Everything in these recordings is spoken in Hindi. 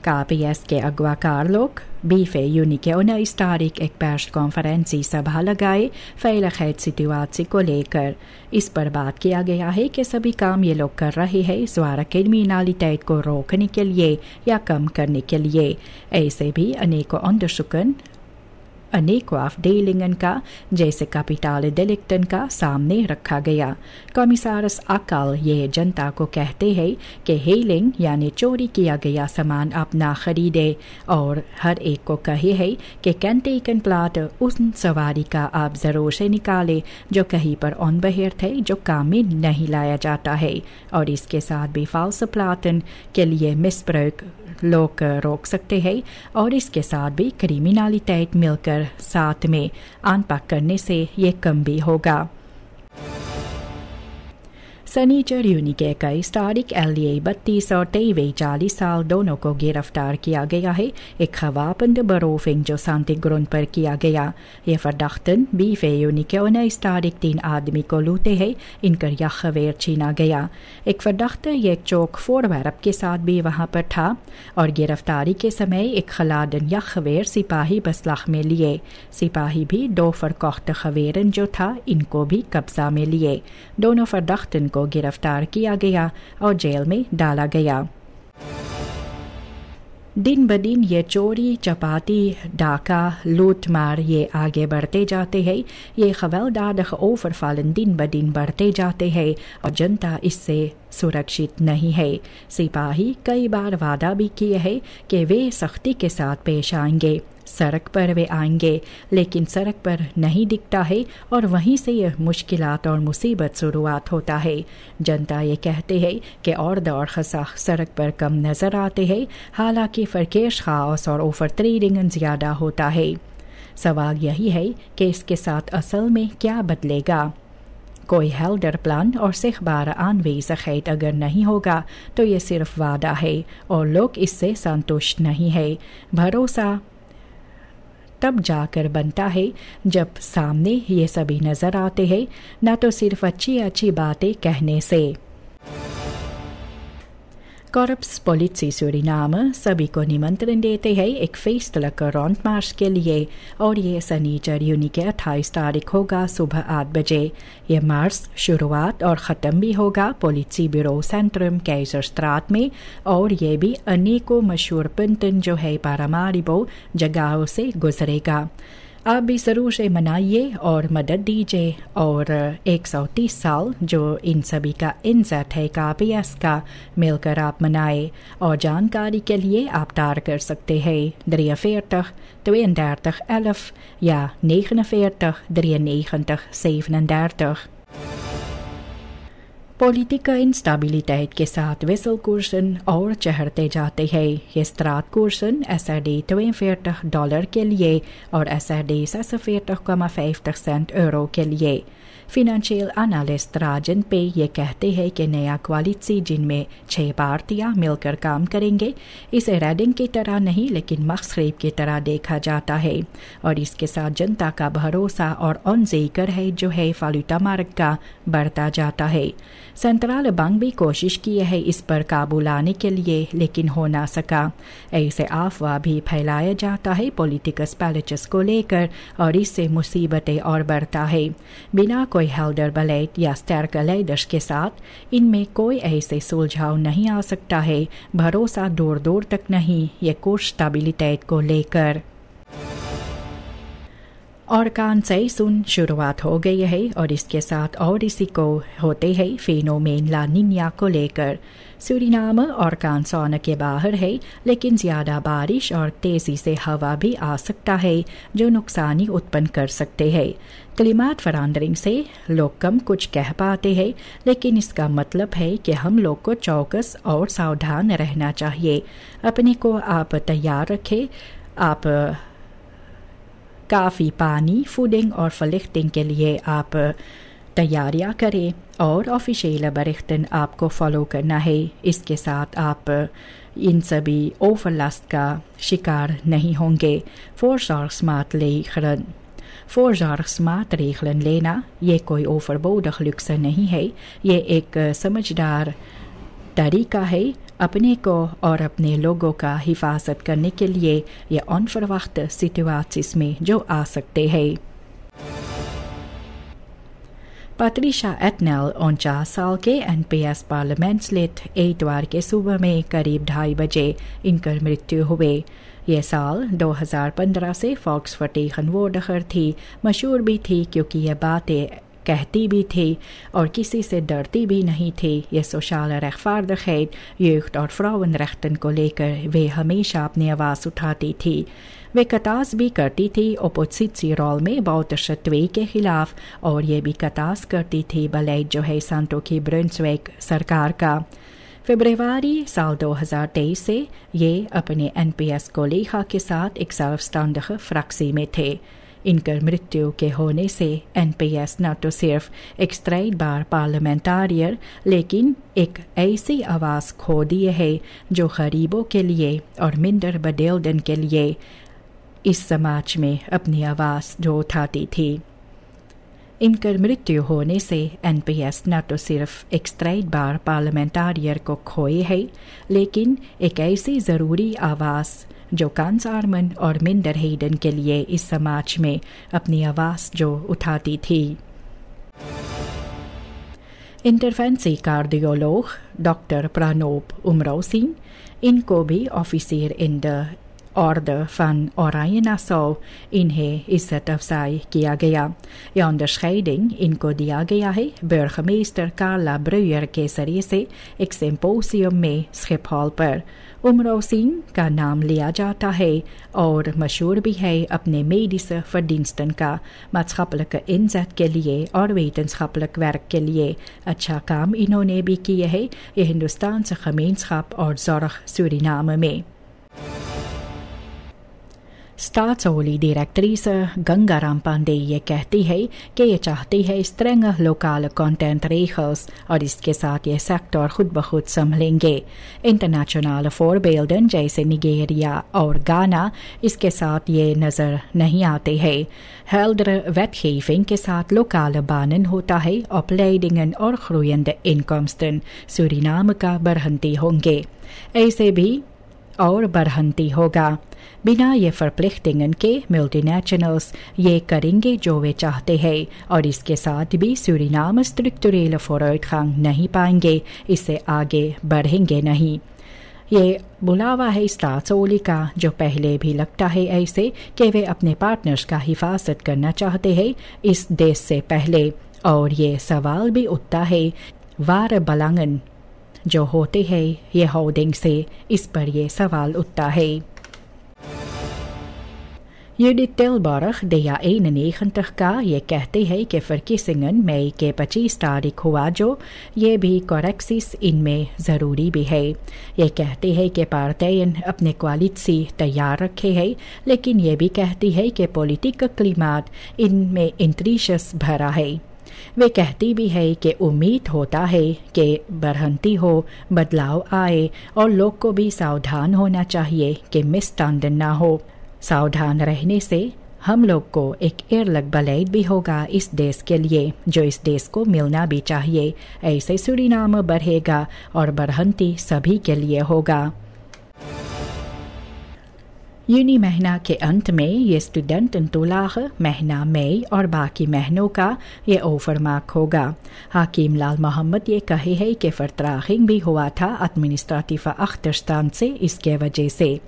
KPS के अगवाकार लोग BFEUNI के 19 तारीख एक perskonferentie सभा लगाए veiligheid situatie को लेकर। इस पर बात किया गया है कि सभी काम ये लोग कर रहे हैं zware criminaliteit को रोकने के लिए या कम करने के लिए। ऐसे भी अनेकों afdelingen का जैसे kapitale delicten का सामने रखा गया। कमिसारस अकाल ये जनता को कहते हैं कि हेलिंग यानी चोरी किया गया सामान आप ना खरीदे और हर एक को कहे है कि कैंटेकन प्लाट उस सवारी का आप जरूर से निकाले जो कहीं पर ऑन बहेर थे जो काम में नहीं लाया जाता है। और इसके साथ भी फाल्स प्लाटन के लिए मिसप्रयोग लोग रोक सकते हैं और इसके साथ भी क्रिमिनलिटेट मिलकर साथ में अनपैक करने से ये कम भी होगा। सनीचर यूनी के 21 तारीख LA 32 और 40 साल दोनों को गिरफ्तार किया गया है एक खवापंद बरोफिंग जो शांति ग्राउंड पर किया गया। ये फर्दाख्तन BFEUNI के 19 तारीख 3 आदमी को लूटे हैं इनकर यह खवेर छीना गया। एक फर्दाख्त एक चौक फोर वैरप के साथ भी वहां पर था और गिरफ्तारी के समय एक खलादन यह खवेर सिपाही बसलाख में लिए। सिपाही भी 2 फरकोख्त खवेरन जो था इनको भी कब्जा में लिए। दोनों फर्दाख्तन को गिरफ्तार किया गया और जेल में डाला गया। दिन ब दिन ये चोरी चपाती डाका लूट मार ये आगे बढ़ते जाते हैं। ये geweldadige overvallen दिन ब दिन बढ़ते जाते हैं और जनता इससे सुरक्षित नहीं है। सिपाही कई बार वादा भी किए हैं कि वे सख्ती के साथ पेश आएंगे, सड़क पर वे आएंगे, लेकिन सड़क पर नहीं दिखता है और वहीं से यह मुश्किलात और मुसीबत शुरुआत होता है। जनता ये कहते हैं कि और दौर खसाख सड़क पर कम नज़र आते हैं, हालांकि फरकेश खास और ओवर ट्रेडिंग ज़्यादा होता है। सवाल यही है कि इसके साथ असल में क्या बदलेगा। कोई हेल्डर प्लान और सिखबार aanwezigheid अगर नहीं होगा तो ये सिर्फ वादा है और लोग इससे संतुष्ट नहीं है। भरोसा तब जाकर बनता है जब सामने ये सभी नजर आते हैं, न तो सिर्फ अच्छी अच्छी बातें कहने से। कॉर्प्स पोलिसी सूरीनाम सभी को निमंत्रण देते हैं एक फेस्टलक रॉन्ट मार्च के लिए और ये सनीचर यूनी के 28 तारीख होगा सुबह 8 बजे। ये मार्च शुरुआत और ख़त्म भी होगा पोलिसी ब्यूरो सेंट्रम केजरस्ट्रात में और ये भी अनेकों मशहूर पंतन जो है पारामारिबो जगहों से गुजरेगा। आप भी ज़रूर से मनाइए और मदद दीजिए और 130 साल जो इन सभी का इंजत है KPS का मिलकर आप मनाए। और जानकारी के लिए आप तार कर सकते हैं 43 32 11 या 49 93 37। पॉलिटिका इंस्टेबिलिटी के साथ wisselkoersen और चढ़ते जाते हैं। ये straatkoersen SRD $42 के लिए और SRD 46,50 cent euro के लिए। फिनेंशियल एनालिस्ट राजन पे ये कहते हैं कि नया क्वालिटी जिनमें 6 पार्टियां मिलकर काम करेंगे इसे रेडिंग की तरह नहीं लेकिन मखरेब की तरह देखा जाता है और इसके साथ जनता का भरोसा और अनजेकर है जो है फालूता मार्ग का बढ़ता जाता है। सेंट्रल बैंक भी कोशिश की है इस पर काबू लाने के लिए लेकिन हो ना सका। ऐसे अफवाह भी फैलाया जाता है पॉलिटिकस पैलेचस को लेकर और इससे मुसीबतें और बढ़ता है। बिना कोई हेल्डर बलेट या स्टार्क लीडर्स के साथ इनमें कोई ऐसे सुलझाव नहीं आ सकता है। भरोसा दूर दूर तक नहीं ये कोर्स स्टेबिलिटी को लेकर। और कान से सुन शुरुआत हो गई है और इसके साथ और इसी को होते हैं फेनोमेन ला निन्या को लेकर। सूरीनाम और कान सोन के बाहर है लेकिन ज़्यादा बारिश और तेज़ी से हवा भी आ सकता है जो नुकसानी उत्पन्न कर सकते हैं। क्लिमाट फरांडरिंग से लोग कम कुछ कह पाते हैं लेकिन इसका मतलब है कि हम लोग को चौकस और सावधान रहना चाहिए। अपने को आप तैयार रखें। आप काफ़ी पानी फूडिंग और फलिख्टिंग के लिए आप तैयारियां करें और ऑफिशियल बरिख्तन आपको फॉलो करना है। इसके साथ आप इन सभी ओवरलास्ट का शिकार नहीं होंगे। स्मार्ट रेगलन लेना ये कोई ओवरबोर्डिग लुक्स नहीं है, ये एक समझदार तरीका है अपने को और अपने लोगों का हिफाजत करने के लिए ये onverwachte situaties में जो आ सकते हैं। Patricia Atnell 49 साल के NPS पार्लियामेंट इतवार के सुबह में करीब 2:30 बजे इनकर मृत्यु हुए। यह साल 2015 से फॉक्स वर्tegenwoordiger थी। मशहूर भी थी क्योंकि यह बातें कहती भी थी और किसी से डरती भी नहीं थी। ये sociale rechtvaardigheid, jeugd और vrouwenrechten को लेकर वे हमेशा अपनी आवाज़ उठाती थी। वे कतास भी करती थी ओपोजिसी रोल में बाउटशत्वे के खिलाफ और ये भी कतास करती थी बलेट जो है सांतो की ब्रुंसविक सरकार का। फरवरी साल 2023 से ये अपने NPS कोलीगा के एक एक zelfstandige फ्रैक्सी में थे। इनकर मृत्यु के होने से NPS न तो सिर्फ एक strijdbaar पार्लियामेंटारियर लेकिन एक ऐसी आवाज़ खो दिए है जो गरीबों के लिए और मिnder bedeelden के लिए इस समाज में अपनी आवाज़ जो उठाती थी। इनकर मृत्यु होने से NPS न तो सिर्फ एक strijdbaar पार्लियामेंटारियर को खोए है लेकिन एक ऐसी ज़रूरी आवाज़ जो कांसारमन और मिंडरहेडन के लिए इस समाज में अपनी आवाज़ जो उठाती थी। इंटरवेंसी कार्डियोलॉग डॉक्टर प्रानोप उमराउसिन, इनको भी officer in the Orde van Oranje Nassau इन्हें इज्जत अफजाई किया गया। यह अंडरscheiding इनको दिया गया है burgemeester Carla Breuer के जरिए से एक सिंपोसियम में स्chiphol पर। उमराउसिन का नाम लिया जाता है और मशहूर भी है अपने medische verdiensten का, maatschappelijke inzet के लिए और wetenschappelijk werk के लिए। अच्छा काम इन्होंने भी किए है ये हिंदुस्तान से gemeenschap और zorg Suriname में। Staatsolie-directrice Gangaram Pandey ये कहती है कि ये चाहती है strenge lokale content regels और इसके साथ ये सेक्टर खुद ब खुद संभलेंगे। इंटरनेशनल फोरबेल्डन जैसे निगेरिया और गाना इसके साथ ये नज़र नहीं आते हैं। हेल्डर wetgeving के साथ lokale banen होता है opleidingen और groeiende inkomsten Suriname का बढ़ंती होंगे। ऐसे भी और बढ़ंती होगा। बिना ये verplichtingen के मल्टीनेशनल्स ये करेंगे जो वे चाहते हैं और इसके साथ भी सूरीनाम स्ट्रक्चरल vooruitgang नहीं पाएंगे, इससे आगे बढ़ेंगे नहीं। ये बुलावा है स्टाट्सोली का जो पहले भी लगता है ऐसे कि वे अपने पार्टनर्स का हिफाजत करना चाहते हैं इस देश से पहले, और ये सवाल भी उठता है वार बलांगन जो होते हैं ये होर्डिंग से, इस पर ये सवाल उठता है। Judith Tilburg DA 91 का ये कहते हैं कि verkiezingen मई के 25 तारीख हुआ जो ये भी करेक्सिस इनमें ज़रूरी भी है। ये कहते हैं कि पार्टियां अपने कोalitie तैयार रखे हैं लेकिन ये भी कहती है कि पॉलिटिकल क्लीमाट इनमें इंट्रीशस भरा है। वे कहती भी है कि उम्मीद होता है कि बढ़ंती हो, बदलाव आए और लोग को भी सावधान होना चाहिए कि मिसस्टैंडिंग ना हो। सावधान रहने से हम लोग को एक eerlijk beleid भी होगा इस देश के लिए जो इस देश को मिलना भी चाहिए। ऐसे सूरीनाम बढ़ेगा और बढ़ंती सभी के लिए होगा। यूनी महीना के अंत में ये स्टूडेंट टोलाग महीना मई और बाकी महीनों का ये ओवरमार्क होगा। हाकिम लाल मोहम्मद ये कहे है कि vertraging भी हुआ था एडमिनिस्ट्रेटिव achterstand से, इसके वजह से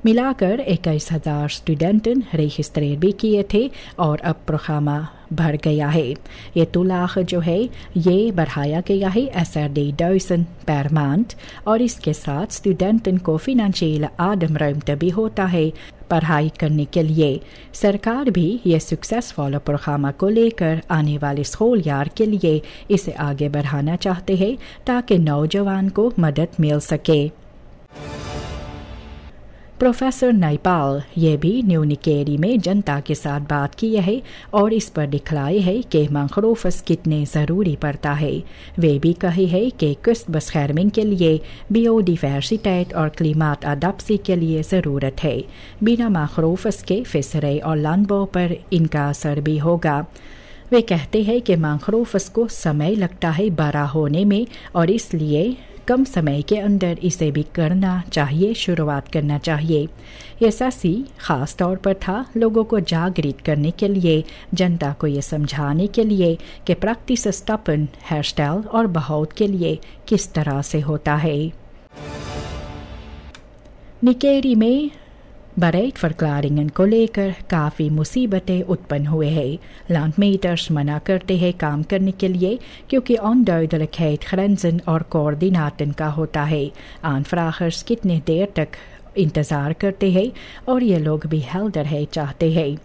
मिलाकर 21,000 स्टूडेंटन रजिस्ट्रेट भी किए थे और अब प्रोग्रामा बढ़ गया है। ये तुलाख जो है ये बढ़ाया गया है SRD1000 per maand और इसके साथ स्टूडेंटन को फिनेंशियल आदमरुimte भी होता है पढ़ाई करने के लिए। सरकार भी ये सक्सेसफुल प्रोग्राम को लेकर आने वाले स्कूल के लिए इसे आगे बढ़ाना चाहते हैं ताकि नौजवान को मदद मिल सके। प्रोफेसर नाइपाल ये भी न्यू निकेरी में जनता के साथ बात की है और इस पर दिखलाए है कि मैंग्रोव्स कितने ज़रूरी पड़ता है। वे भी कहे है कि कुछ bescherming के लिए बायोडाइवर्सिटी और क्लीमाट अडाप्सी के लिए ज़रूरत है। बिना मैंग्रोव्स के फिशरी और लैंडबो पर इनका असर भी होगा। वे कहते हैं कि मैंग्रोव्स को समय लगता है बड़ा होने में और इसलिए कम समय के अंदर इसे भी करना चाहिए, शुरुआत करना चाहिए। ये सासी ख़ास तौर पर था लोगों को जागृत करने के लिए, जनता को ये समझाने के लिए कि प्राक्टिसस्तापन हेयरस्टाइल और बहुत के लिए किस तरह से होता है। निकेरी में bereidverklaringen को लेकर काफ़ी मुसीबतें उत्पन्न हुए हैं। लैंडमेटर्स मना करते हैं काम करने के लिए क्योंकि onduidelijkheid grenzen और कोऑर्डिनेटन का होता है। aanvragers कितने देर तक इंतज़ार करते हैं और ये लोग भी helderheid चाहते हैं।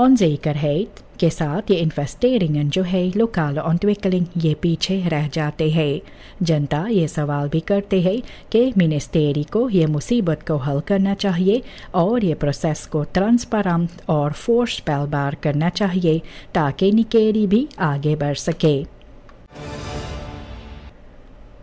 onzekerheid के साथ ये इन्वेस्टेरिंगन जो है लोकल ontwikkeling ये पीछे रह जाते हैं। जनता ये सवाल भी करते हैं कि मिनिस्टेरी को ये मुसीबत को हल करना चाहिए और ये प्रोसेस को ट्रांसपेरेंट और फोर्सपेलबार करना चाहिए ताकि निकेरी भी आगे बढ़ सके।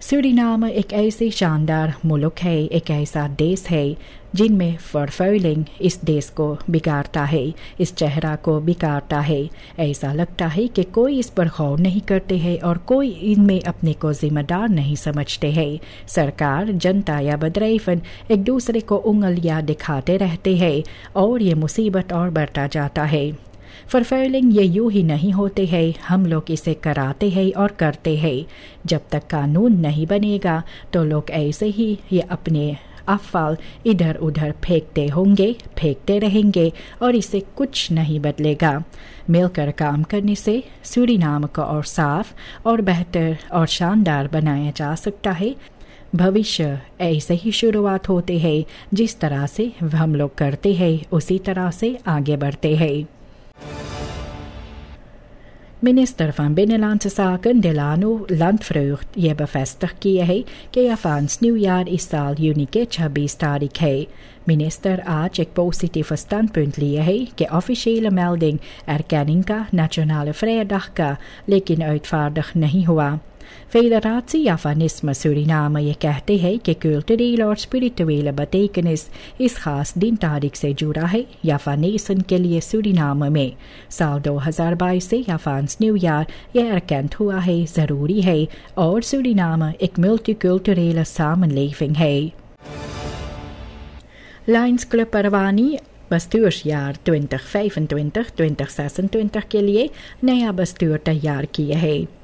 सूरीनाम एक ऐसी शानदार मुल्क है, एक ऐसा देश है जिनमें फरफर्लिंग इस देश को बिगाड़ता है, इस चेहरा को बिगाड़ता है। ऐसा लगता है कि कोई इस पर गौर नहीं करते हैं और कोई इनमें अपने को जिम्मेदार नहीं समझते हैं। सरकार, जनता या बदरैफन एक दूसरे को उंगलियां दिखाते रहते हैं और ये मुसीबत और बढ़ता जाता है। फरफर्लिंग ये यूं ही नहीं होते हैं, हम लोग इसे कराते हैं और करते हैं। जब तक कानून नहीं बनेगा तो लोग ऐसे ही ये अपने अफ़ाल इधर उधर फेंकते होंगे, फेंकते रहेंगे और इससे कुछ नहीं बदलेगा। मिलकर काम करने से सूरीनाम को और साफ और बेहतर और शानदार बनाया जा सकता है। भविष्य ऐसे ही शुरुआत होते हैं, जिस तरह से हम लोग करते हैं उसी तरह से आगे बढ़ते हैं। Minister van Binnenlandse Zaken Delano Landvreugd ये bevestigd किया है कि Javaans nieuwjaar इस साल juni के 26 तारीख है। Minister आज एक positieve standpunt लिया है कि officiële melding erkenning का Nationale Vrijdag का लेकिन uitvaardig नहीं हुआ। Federatie Javanisme Suriname ये कहते हैं कि कल्चरल और स्पिरिचुअल betekenis इस खास दिन तारीख से जुड़ा है जावानीसन के लिए सूरीनाम में। साल 2022 से जावान्स न्यू ईयर यह erkend हुआ है, ज़रूरी है और सूरीनाम एक multiculturele samenleving है। लायंस क्लब परवानी bestuursjaar 2025-2026 के लिए नया bestuur तैयार किया है।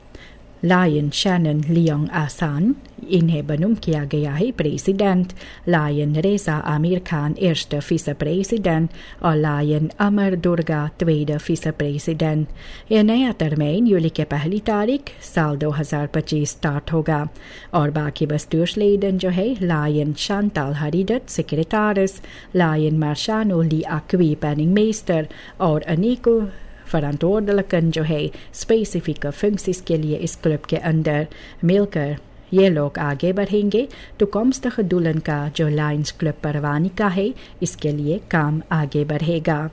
लायन शैनन लियोंग आसान इन्हें बनुम किया गया है प्रेसिडेंट, लायन रेजा आमिर खान eerste vice-president और लायन अमर दुर्गा tweede vice-president। यह नया टर्मijn juli के 1 तारीख साल 2025 स्टार्ट होगा और बाकी bestuursleden जो है लायन शांताल हरिदत secretaris, लायन मार्शानो ली आक्वी penningmeester और अनेकों verantwoordelijken जो है स्पेसिफिक फंक्शंस के लिए इस क्लब के अंदर मिलकर ये लोग आगे बढ़ेंगे। तो टुकम्स्tige doelen का जो लायंस क्लब परवानी का है इसके लिए काम आगे बढ़ेगा।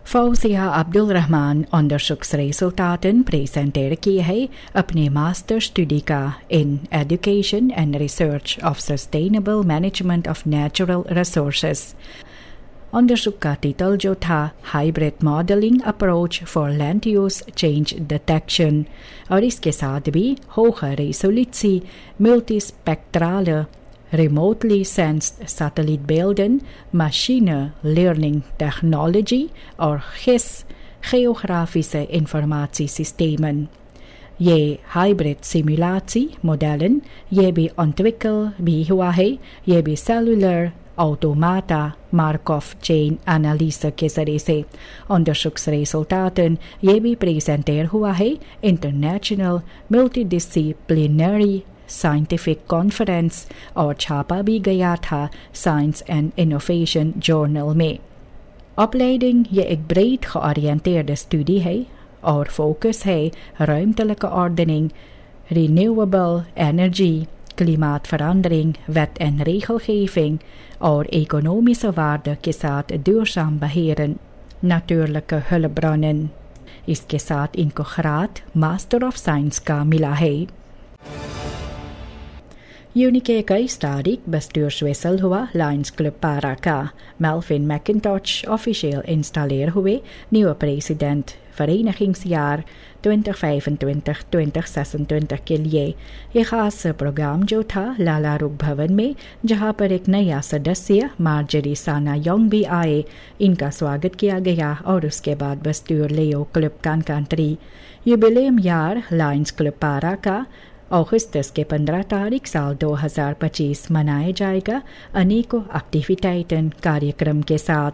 फौजिया अब्दुल रहमान onderzoeksresultaten presenteren किए है अपने मास्टर स्टडी का in education and research of sustainable management of natural resources. onderzoek का titel जो था hybrid modelling approach for land use change detection और इसके साथ भी hoge resolutie multispectrale remotely sensed satellietbeelden, machine learning technology और GIS geografische informatiesystemen। ये हाइब्रिड सिमुलाtie modellen ये भी ontwikkel भी हुआ है, ये भी cellular automata Markov chain analyse के जरिए से। onderzoeksresultaten ये भी प्रेजेंटेर हुआ है इंटरनेशनल मल्टीडिसिप्लिनरी साइंटिफिक कॉन्फ्रेंस और छापा भी गया था साइंस एंड इनोवेशन जर्नल में। opleiding ये एक breed georiënteerde studie है और फोकस है ruimtelijke ordening, renewable energy, klimaatverandering, wet en regelgeving और economische waarde के साथ duurzaam beheren natuurlijke hulpbronnen। इसके साथ इनको खरात मास्टर ऑफ साइंस का मिला है। यूनी के 21 तारीख bestuurswissel हुआ लायंस क्लब पारा का। मेल्विन मैकिंटॉश ऑफिशियल इंस्टॉलेर हुए nieuwe president verenigingsjaar 2025-2026 के लिए। ये खास प्रोग्राम जो था लाला रुख भवन में, जहां पर एक नया सदस्य मार्जरी साना योंग भी आए। इनका स्वागत किया गया और उसके बाद बस्टूर लेओ क्लब कानकांट्री युबिलियम यार लायंस क्लब पारा का अगस्त के 15 तारीख साल 2025 मनाया जाएगा अनेकों एक्टिविटीज कार्यक्रम के साथ।